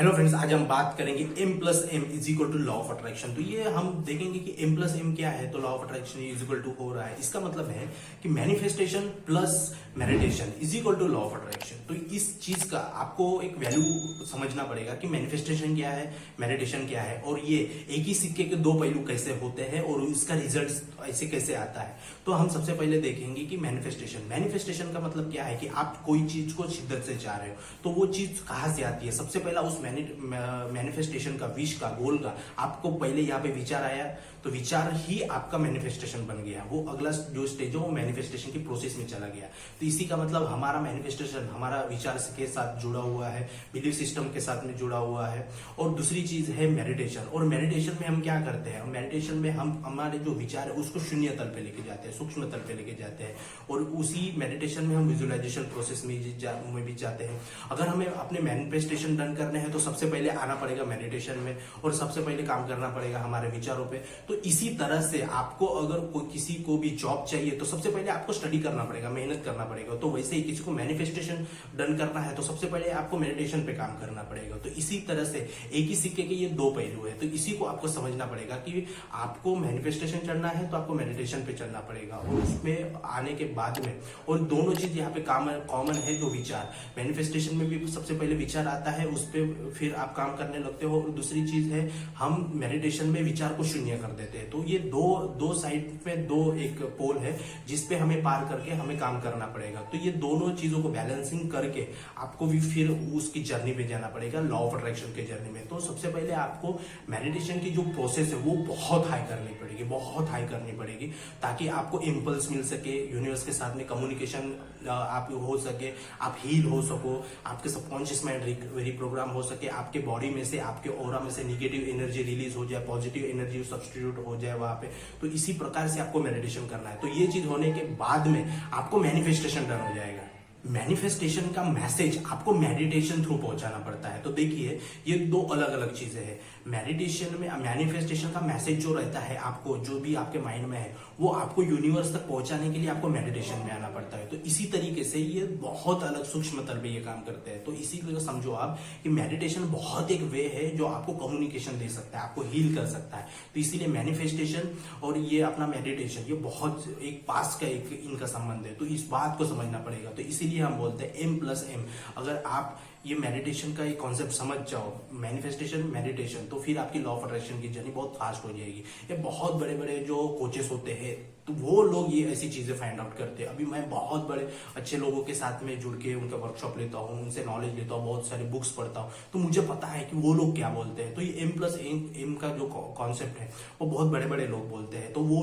Hello friends, आज हम बात करेंगे m plus M is equal to law of attraction. तो ये हम देखेंगे कि m प्लस एम क्या है। तो law of attraction is equal to हो रहा है, इसका मतलब है कि manifestation plus meditation is equal to law of attraction. तो इस चीज का आपको एक वैल्यू समझना पड़ेगा कि मैनिफेस्टेशन क्या है, मेडिटेशन क्या है, और ये एक ही सिक्के के दो पहलू कैसे होते हैं और इसका रिजल्ट ऐसे कैसे आता है। तो हम सबसे पहले देखेंगे कि मैनिफेस्टेशन का मतलब क्या है कि आप कोई चीज को शिद्दत से चाह रहे हो, तो वो चीज कहां से आती है। सबसे पहला उस मैनिफेस्टेशन का, विश का, गोल का आपको पहले यहाँ पे विचार आया, तो विचार ही आपका मैनिफेस्टेशन बन गया। वो अगला जो स्टेज है वो मैनिफेस्टेशन की प्रोसेस में चला गया। तो इसी का मतलब हमारा मैनिफेस्टेशन हमारा विचार के साथ जुड़ा हुआ है, बिलीफ सिस्टम के साथ में जुड़ा हुआ है। और दूसरी चीज है मेडिटेशन। और मेडिटेशन में हम क्या करते हैं, मेडिटेशन में हम हमारे जो विचार है उसको शून्य तल पे लेके जाते हैं, सूक्ष्म तल पे लेके जाते हैं। और उसी मेडिटेशन में हम विजुअलाइजेशन प्रोसेस में भी जाते हैं। अगर हमें अपने मैनिफेस्टेशन डन करने हैं तो सबसे पहले आना पड़ेगा मेडिटेशन में, और सबसे पहले काम करना पड़ेगा हमारे विचारों पे। तो इसी तरह से आपको अगर कोई किसी को भी जॉब चाहिए तो सबसे पहले आपको स्टडी करना पड़ेगा, मेहनत करना पड़ेगा। तो वैसे ही किसी को मैनिफेस्टेशन डन करना है तो सबसे पहले आपको मेडिटेशन पे काम करना पड़ेगा। तो इसी तरह से एक ही सिक्के के ये दो पहलू है। तो इसी को आपको समझना पड़ेगा कि आपको मैनिफेस्टेशन चढ़ना है तो आपको मेडिटेशन पे चलना पड़ेगा, और उसमें आने के बाद में और दोनों चीज यहाँ पे कॉमन है। जो विचार मैनिफेस्टेशन में भी सबसे पहले विचार आता है, उस पर फिर आप काम करने लगते हो। और दूसरी चीज है हम मेडिटेशन में विचार को शून्य कर देते हैं। तो ये दो साइड पे दो एक पोल है जिसपे हमें पार करके हमें काम करना पड़ेगा। तो ये दोनों चीजों को बैलेंसिंग करके आपको भी फिर उसकी जर्नी पे जाना पड़ेगा, लॉ ऑफ अट्रैक्शन के जर्नी में। तो सबसे पहले आपको मेडिटेशन की जो प्रोसेस है वो बहुत हाई करनी पड़ेगी, बहुत हाई करनी पड़ेगी, ताकि आपको इम्पल्स मिल सके, यूनिवर्स के साथ में कम्युनिकेशन आप हो सके, आप हील हो सको, आपके सबकॉन्शियस माइंड रिप्रोग्राम हो सके, आपके बॉडी में से, आपके ऑरा में से निगेटिव एनर्जी रिलीज हो जाए, पॉजिटिव एनर्जी सब्स्टिट्यूट हो जाए वहां पे। तो इसी प्रकार से आपको मेडिटेशन करना है। तो ये चीज होने के बाद में आपको मैनिफेस्टेशन डन हो जाएगा। मैनिफेस्टेशन का मैसेज आपको मेडिटेशन थ्रू पहुंचाना पड़ता है। तो देखिए ये दो अलग अलग चीजें हैं। मेडिटेशन में मैनिफेस्टेशन का मैसेज जो रहता है, आपको जो भी आपके माइंड में है वो आपको यूनिवर्स तक पहुंचाने के लिए आपको मेडिटेशन में आना पड़ता है। तो इसी तरीके से ये बहुत अलग सूक्ष्म तल पे ये काम करते हैं। तो इसी को समझो आप कि मेडिटेशन बहुत एक वे है जो आपको कम्युनिकेशन दे सकता है, आपको हील कर सकता है। तो इसीलिए मैनिफेस्टेशन और ये अपना मेडिटेशन ये बहुत एक पास का एक इनका संबंध है। तो इस बात को समझना पड़ेगा। तो इसीलिए हम बोलते हैं m प्लस एम। अगर आप ये मेडिटेशन का एक कॉन्सेप्ट समझ जाओ, मैनिफेस्टेशन मेडिटेशन, तो फिर आपकी लॉ ऑफ अट्रैक्शन की जर्नी बहुत फास्ट हो जाएगी। ये बहुत बड़े बड़े जो कोचेस होते हैं तो वो लोग ये ऐसी चीजें फाइंड आउट करते हैं। अभी मैं बहुत बड़े अच्छे लोगों के साथ में जुड़ के उनका वर्कशॉप लेता हूँ, उनसे नॉलेज लेता हूँ, बहुत सारे बुक्स पढ़ता हूँ, तो मुझे पता है कि वो लोग क्या बोलते हैं। तो ये m प्लस एम का जो कॉन्सेप्ट है वो बहुत बड़े बड़े लोग बोलते हैं। तो वो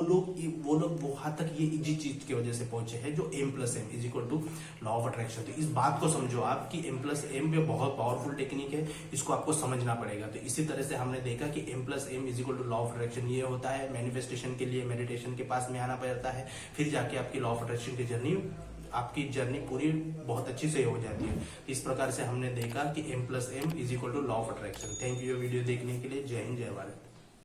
लोग वहां तक ये इसी चीज की वजह से पहुंचे हैं जो m plus M is equal to law of attraction. तो इस बात को समझो आप कि m प्लस एम पे बहुत पावरफुल टेक्निक है, इसको आपको समझना पड़ेगा। तो इसी तरह से हमने देखा कि m plus M is equal to law of attraction ये होता है। मैनिफेस्टेशन के लिए मेडिटेशन के पास में आना पड़ता है, फिर जाके आपकी लॉ ऑफ अट्रैक्शन की जर्नी, आपकी जर्नी पूरी बहुत अच्छी से हो जाती है। इस प्रकार से हमने देखा कि m plus M is equal to law of attraction. Thank you वीडियो देखने के लिए। जय हिंद, जय भारत।